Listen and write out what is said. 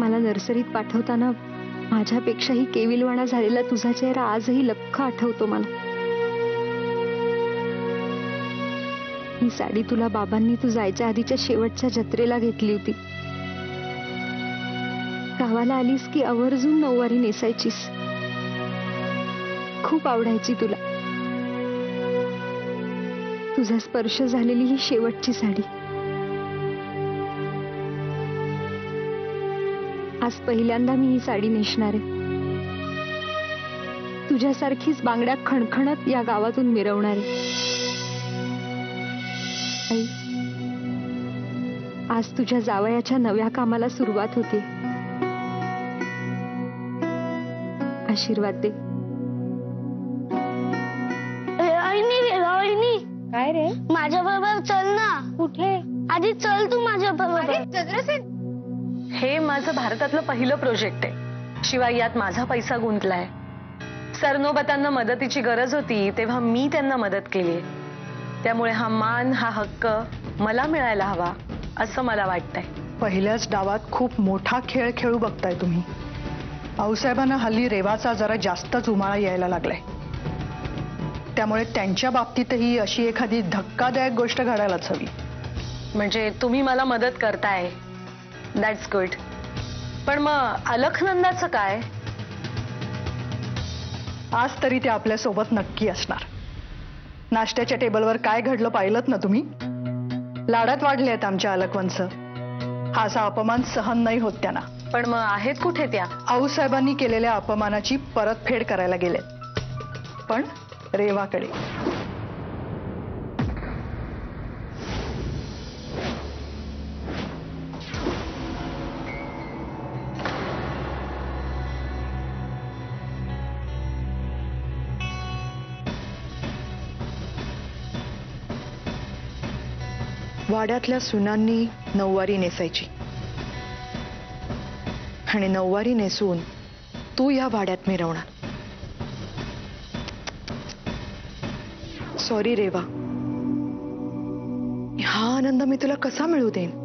मला नर्सरीत पाठवताना माझ्यापेक्षाही केविलवाणा झालेला तुझा चेहरा आजही लख्ख आठवतो मला. ही साडी तुला बाबांनी तू जायच्या आधीच्या शेवटच्या जत्रेला घेतली होती. गावाला आलीस की आवर्जून नऊवारी नेसायचीस. खूप आवडायची तुला. तुझा स्पर्श झालेली ही शेवटची साडी. आज पहिल्यांदा मी ही साडी नेसणार आहे. तुझ्यासारखीच बांगड्या खणखणत या गावातून मिरवणार आहे. आई, आज तुझ्या जावयाच्या नव्या कामाला सुरुवात होते. आशीर्वाद दे. काय रे? माझ्या बरोबर चल ना. कुठे? आधी चल तू माझ्या बरोबर. हे माझं भारतातलं पहिलं प्रोजेक्ट आहे. शिवाय यात माझा पैसा गुंतलाय. सरनोबतांना मदतीची गरज होती तेव्हा मी त्यांना मदत केली. त्यामुळे हा मान, हा हक्क मला मिळायला हवा असं मला वाटतंय. पहिल्याच डावात खूप मोठा खेळ खेळू बघताय तुम्ही. आऊसाहेबांना हल्ली रेवाचा जरा जास्तच उमाळा यायला लागलाय. त्यामुळे त्यांच्या बाबतीतही अशी एखादी धक्कादायक गोष्ट घडायलाच हवी. म्हणजे तुम्ही मला मदत करताय, दॅट्स गुड. पण मग अलखनंदाचं काय? आज तरी ते आपल्या सोबत नक्की असणार. नाश्त्याच्या टेबलवर काय घडलं पाहिलंत ना तुम्ही. लाडात वाढले आहेत आमच्या अलकवंश. हा असा अपमान सहन नाही होत त्यांना. पण मग आहेत कुठे त्या? आऊसाहेबांनी केलेल्या अपमानाची परतफेड करायला गेलेत, पण रेवाकडे. वाड्यातल्या सुनांनी नऊवारी नेसायची आणि नऊवारी नेसून तू या वाड्यात मिरवणार. सॉरी रेवा, हा आनंद मी तुला कसा मिळू देईन?